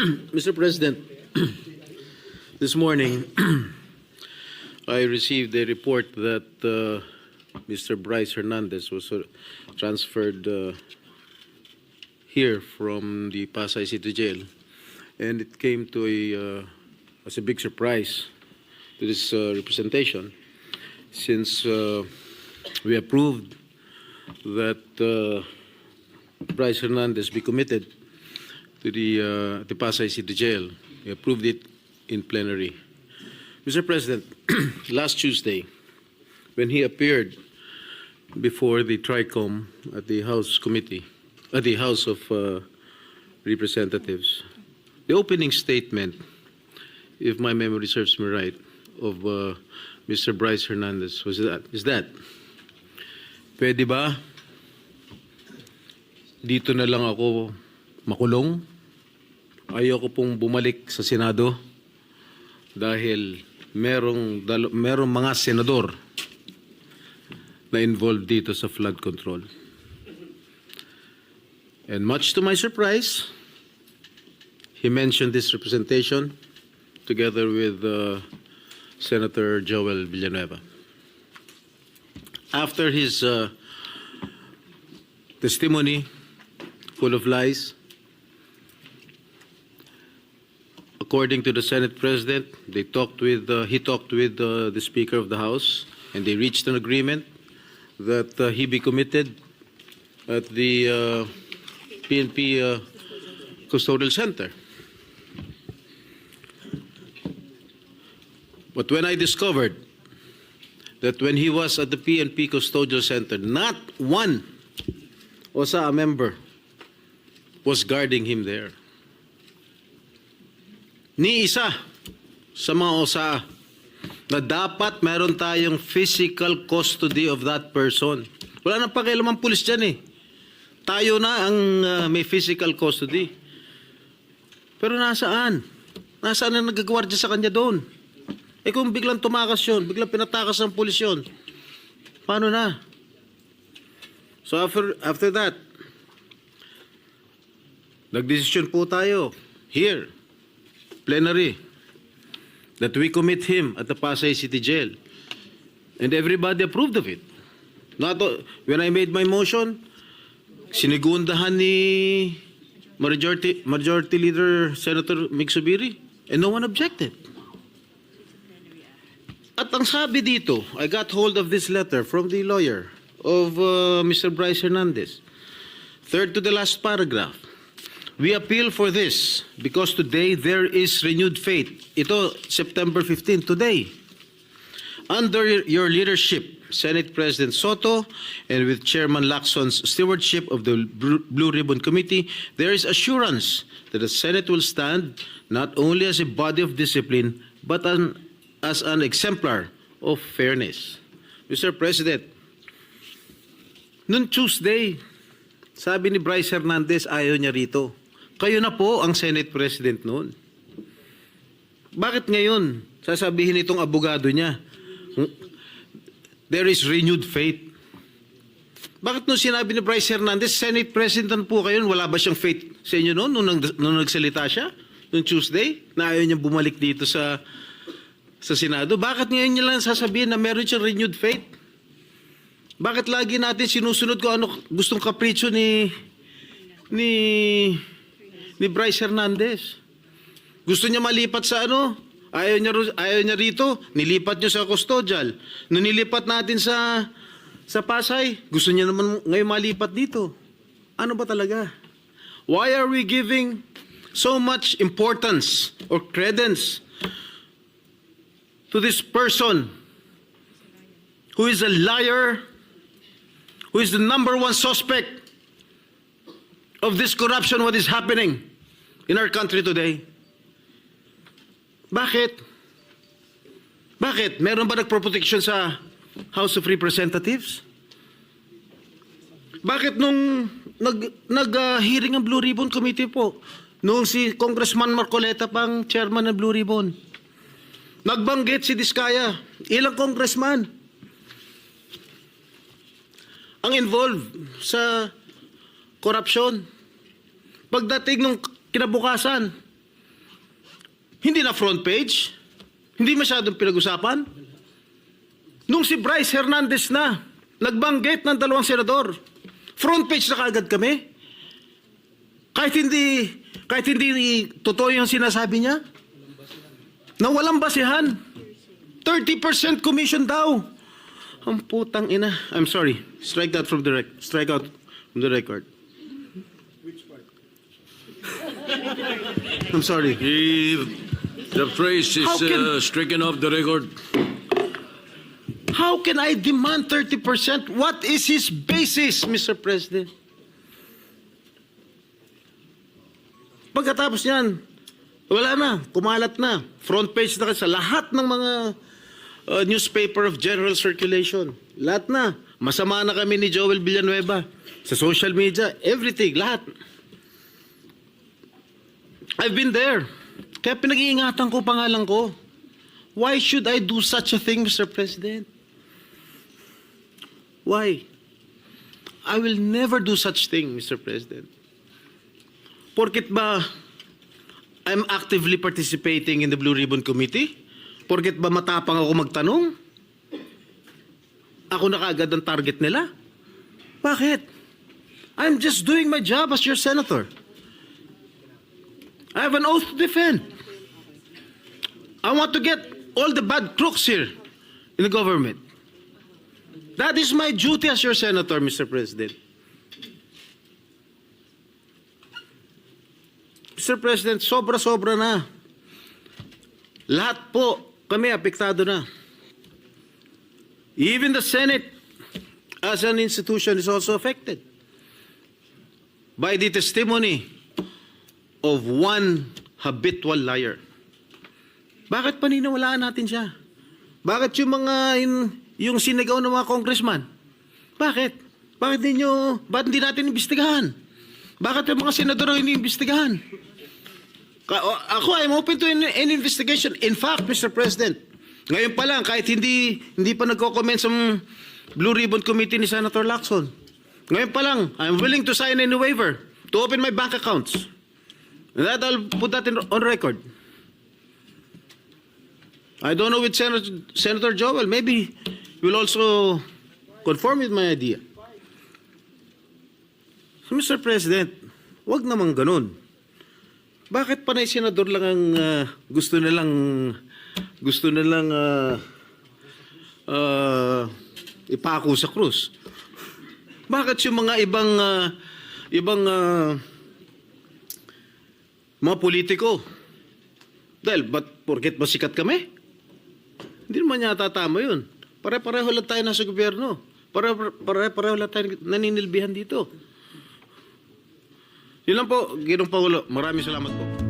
Mr. President, this morning I received a report that Mr. Bryce Hernandez was transferred here from the Pasay City Jail, and it came to as a big surprise to this representation, since we approved that Bryce Hernandez be committed to the Pasay City Jail. We approved it in plenary. Mr. President, last Tuesday, when he appeared before the TRICOM at the House Committee, at the House of Representatives, the opening statement, if my memory serves me right, of Mr. Bryce Hernandez is that, pwede ba dito na lang ako makulong? Ayoko pong bumalik sa Senado dahil merong mga senador na involved dito sa flood control. And much to my surprise, he mentioned this representation together with Senator Joel Villanueva. After his testimony, full of lies, according to the Senate President, he talked with the Speaker of the House, and they reached an agreement that he be committed at the PNP Custodial Center. But when I discovered that when he was at the PNP Custodial Center, not one OSA member was guarding him there. Ni isa sa mga OSA na dapat meron tayong physical custody of that person. Wala nang pakialam ang pulis dyan eh. Tayo na ang may physical custody. Pero nasaan? Nasaan ang nagagwardya sa kanya doon? Eh kung biglang tumakas yun, biglang pinatakas ng pulis yun, paano na? So after that, nagdesisyon po tayo here, plenary, that we commit him at the Pasay City Jail. And everybody approved of it. When I made my motion, sinigundahan ni Majority Leader Senator Mig Zubiri, and no one objected. At ang sabi dito, I got hold of this letter from the lawyer of Mr. Bryce Hernandez. Third to the last paragraph. We appeal for this because today there is renewed faith. Ito, September 15, today. Under your leadership, Senate President Soto, and with Chairman Lacson's stewardship of the Blue Ribbon Committee, there is assurance that the Senate will stand not only as a body of discipline, but as an exemplar of fairness. Mr. President, noong Tuesday, sabi ni Bryce Hernandez, ayaw niya rito. Kayo na po ang Senate President noon. Bakit ngayon sasabihin itong abogado niya, there is renewed faith? Bakit nung sinabi ni Bryce Hernandez, Senate President po kayo, wala ba siyang faith sa inyo noon nung nagsalita siya? Noong Tuesday, na ayaw niya bumalik dito sa Senado? Bakit ngayon niya lang sasabihin na meron siyang renewed faith? Bakit lagi natin sinusunod ko ano gustong kapritsyo ni Bryce Hernandez? Gusto niya malipat sa ano? Ayaw niya rito, nilipat niyo sa custodial. Nung nilipat natin sa Pasay, gusto niya naman ngayon malipat dito. Ano ba talaga? Why are we giving so much importance or credence to this person who is a liar, who is the #1 suspect of this corruption, what is happening in our country today? Bakit? Bakit? Meron ba nagproprotection sa House of Representatives? Bakit nung nag-hearing ang Blue Ribbon Committee po, nung si Congressman Marcoleta pang chairman ng Blue Ribbon, nagbanggit si Diskaya, ilang congressman ang involved sa korupsyon? Pagdating nung kinabukasan, Hindi na front page. Hindi masyadong pinag-usapan. Nung si Bryce Hernandez na, nagbanggit ng 2 senador, front page na kaagad kami. Kahit hindi totoo yung sinasabi niya, na walang basihan. 30% commission daw. Ang putang ina. I'm sorry. Strike that from the strike out from the record. Which part? I'm sorry. The phrase is How can- stricken off the record. How can I demand 30%? What is his basis, Mr. President? Pagkatapos niyan, wala na, kumalat na. Front page na sa lahat ng mga newspaper of general circulation. Lahat na. Masama na kami ni Joel Villanueva. Sa social media, everything, lahat. I've been there. Kaya pinag-iingatan ko pangalan ko. Why should I do such a thing, Mr. President? Why? I will never do such thing, Mr. President. Porket ba I'm actively participating in the Blue Ribbon Committee? Porket ba matapang ako magtanong? Ako na kaagad ang target nila? Bakit? I'm just doing my job as your senator. I have an oath to defend. I want to get all the bad crooks here in the government. That is my duty as your senator, Mr. President. Mr. President, sobra-sobra na. Lahat po kami apektado na. Even the Senate as an institution is also affected by the testimony of one habitual liar. Bakit paniniwalaan natin siya? Bakit yung mga yung sinigaw ng mga congressman? Bakit? Bakit hindi natin imbestigahan? Bakit yung mga senador ang iniimbestigahan? Ako, I'm open to any investigation. In fact, Mr. President, ngayon pa lang, kahit hindi pa nagko-comment sa Blue Ribbon Committee ni Senator Lacson, ngayon pa lang, I'm willing to sign any waiver to open my bank accounts. And that I'll put that on record. I don't know with Senator Joel. Maybe he will also conform with my idea. So, Mr. President, wag namang ganun. Bakit panay senador lang ang gusto nilang ipako sa krus? Bakit yung mga ibang mga politiko? Dahil, porket masikat kami? Hindi naman yata tama yun. Pare-pareho lang tayo nasa gobyerno. Pare-pareho lang tayo naninilbihan dito. Yun lang po, Ginoong Pangulo. Maraming salamat po.